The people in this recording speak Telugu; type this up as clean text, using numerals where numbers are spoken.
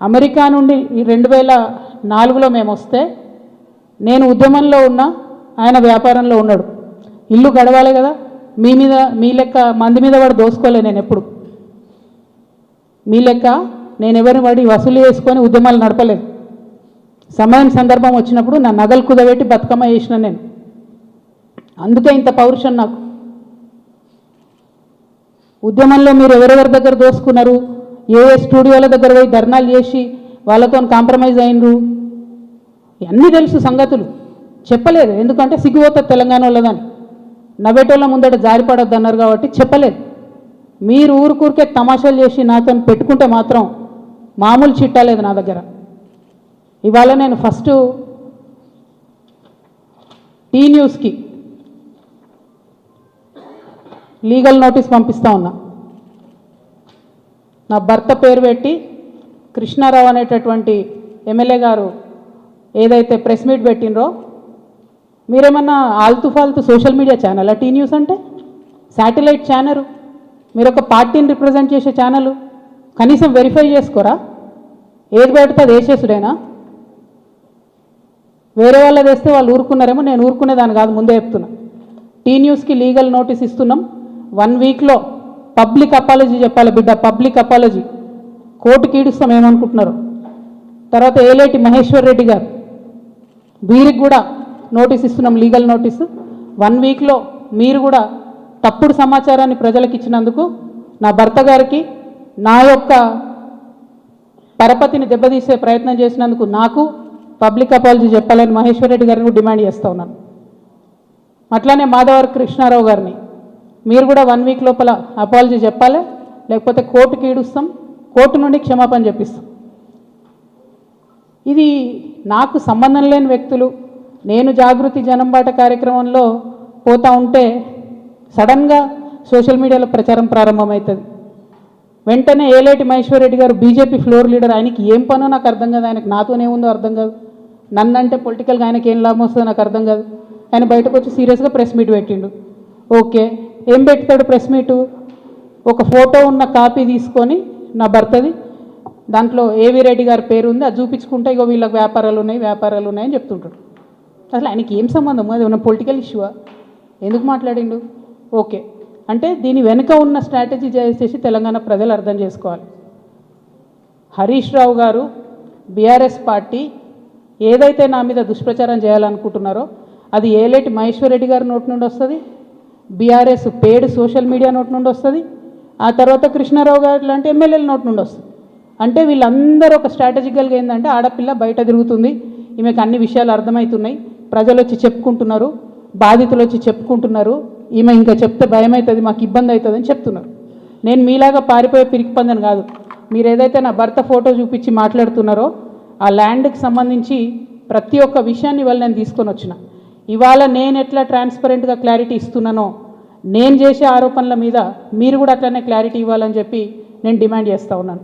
అమెరికా నుండి 2004లో మేము వస్తే నేను ఉద్యమంలో ఉన్నా, ఆయన వ్యాపారంలో ఉన్నాడు. ఇల్లు గడవాలి కదా, మీ లెక్క మంది మీద వాడు దోసుకోలే. నేను ఎప్పుడు మీ లెక్క నేను ఎవరిని వాడి వసూలు చేసుకొని ఉద్యమాలు నడపలేదు. సమయం సందర్భం వచ్చినప్పుడు నా నగలు కుదబెట్టి బతుకమ్మ చేసిన నేను. అందుకే ఇంత పౌరుషం నాకు. ఉద్యమంలో మీరు ఎవరెవరి దగ్గర దోసుకున్నారు, ఏ స్టూడియోల దగ్గర పోయి ధర్నాలు చేసి వాళ్ళతో కాంప్రమైజ్ అయినరు, అన్నీ తెలుసు సంగతులు. చెప్పలేదు, ఎందుకంటే సిగ్గుపోతుంది తెలంగాణ వాళ్ళదని. నవ్వేటోళ్ళ ముందట జారిపడొద్దు అన్నారు కాబట్టి చెప్పలేదు. మీరు ఊరికే తమాషాలు చేసి నాతో పెట్టుకుంటే మాత్రం మామూలు చిట్టాలేదు నా దగ్గర. ఇవాళ నేను ఫస్ట్ టీ న్యూస్కి లీగల్ నోటీస్ పంపిస్తా ఉన్నా. నా భర్త పేరు పెట్టి కృష్ణారావు అనేటటువంటి ఎమ్మెల్యే గారు ఏదైతే ప్రెస్ మీట్ పెట్టినరో, మీరేమన్నా ఆల్తు ఫాల్తు social media channel T news అంటే? శాటిలైట్ ఛానల్, మీరు ఒక పార్టీని రిప్రజెంట్ చేసే ఛానల్, కనీసం వెరిఫై చేసుకోరా? ఏది పెడితే అది వేసేసుడేనా? వేరే వాళ్ళది వేస్తే వాళ్ళు ఊరుకున్నారేమో, నేను ఊరుకునేదాన్ని కాదు, ముందే చెప్తున్నా. టీ న్యూస్కి లీగల్ నోటీస్ ఇస్తున్నాం. 1 వీక్లో పబ్లిక్ అపాలజీ చెప్పాలి బిడ్డ, పబ్లిక్ అపాలజీ. కోర్టుకి ఈడుస్తాం ఏమనుకుంటున్నారు. తర్వాత ఏలేటి మహేశ్వర్ రెడ్డి గారు, వీరికి కూడా నోటీస్ ఇస్తున్నాం, లీగల్ నోటీసు. 1 వీక్లో మీరు కూడా తప్పుడు సమాచారాన్ని ప్రజలకు ఇచ్చినందుకు, నా భర్త గారికి నా యొక్క పరపతిని దెబ్బతీసే ప్రయత్నం చేసినందుకు నాకు పబ్లిక్ అపాలజీ చెప్పాలని మహేశ్వర్ రెడ్డి గారిని డిమాండ్ చేస్తూ ఉన్నాను. అట్లానే మాధవర్ కృష్ణారావు గారిని మీరు కూడా 1 వీక్ లోపల అపాలజీ చెప్పాలి, లేకపోతే కోర్టుకి ఈడుస్తాం, కోర్టు నుండి క్షమాపణ చెప్పిస్తాం. ఇది నాకు సంబంధం లేని వ్యక్తులు. నేను జాగృతి జనంబాట కార్యక్రమంలో పోతూ ఉంటే సడన్గా సోషల్ మీడియాలో ప్రచారం ప్రారంభమవుతుంది. వెంటనే ఏలేటి మహేశ్వర్ రెడ్డి గారు బీజేపీ ఫ్లోర్ లీడర్, ఆయనకి ఏం పనో నాకు అర్థం కాదు, ఆయనకు నాతోనే ఉందో అర్థం కాదు, నన్నంటే పొలిటికల్గా ఆయనకి ఏం లాభం వస్తుందో నాకు అర్థం కాదు. ఆయన బయటకు వచ్చి సీరియస్గా ప్రెస్ మీట్ పెట్టిండు. ఓకే, ఏం పెడతాడు ప్రెస్ మీటు? ఒక ఫోటో ఉన్న కాపీ తీసుకొని నా భర్తది, దాంట్లో ఏవి రెడ్డి గారి పేరు ఉంది, అది చూపించుకుంటే ఇగో వీళ్ళకి వ్యాపారాలు ఉన్నాయని చెప్తుంటాడు. అసలు ఆయనకి ఏం సంబంధం? అది ఉన్న పొలిటికల్ ఇష్యూవా? ఎందుకు మాట్లాడిండు? ఓకే, అంటే దీని వెనుక ఉన్న స్ట్రాటజీ చేసేసి తెలంగాణ ప్రజలు అర్థం చేసుకోవాలి. హరీష్ రావు గారు, బీఆర్ఎస్ పార్టీ ఏదైతే నా మీద దుష్ప్రచారం చేయాలనుకుంటున్నారో అది ఏలేటి మహేశ్వర్ రెడ్డి గారి నోటి నుండి వస్తుంది, బీఆర్ఎస్ పేడ్ సోషల్ మీడియా నోటి నుండి వస్తుంది, ఆ తర్వాత కృష్ణారావు గారు లాంటి ఎమ్మెల్యేల నోటి నుండి వస్తుంది. అంటే వీళ్ళందరూ ఒక స్ట్రాటజికల్గా ఏంటంటే, ఆడపిల్ల బయట తిరుగుతుంది, ఈమెకు అన్ని విషయాలు అర్థమవుతున్నాయి, ప్రజలు వచ్చి చెప్పుకుంటున్నారు, బాధితులు వచ్చి చెప్పుకుంటున్నారు, ఈమె ఇంకా చెప్తే భయం అవుతుంది, మాకు ఇబ్బంది అవుతుంది అని చెప్తున్నారు. నేను మీలాగా పారిపోయే పిరికిపందని కాదు. మీరు ఏదైతే నా భర్త ఫోటో చూపించి మాట్లాడుతున్నారో ఆ ల్యాండ్కి సంబంధించి ప్రతి ఒక్క విషయాన్ని ఇవాళ నేను తీసుకొని వచ్చిన. ఇవాళ నేను ఎట్లా ట్రాన్స్పరెంట్గా క్లారిటీ ఇస్తున్నానో, నేను చేసే ఆరోపణల మీద మీరు కూడా అట్లనే క్లారిటీ ఇవ్వాలని చెప్పి నేను డిమాండ్ చేస్తూ ఉన్నాను.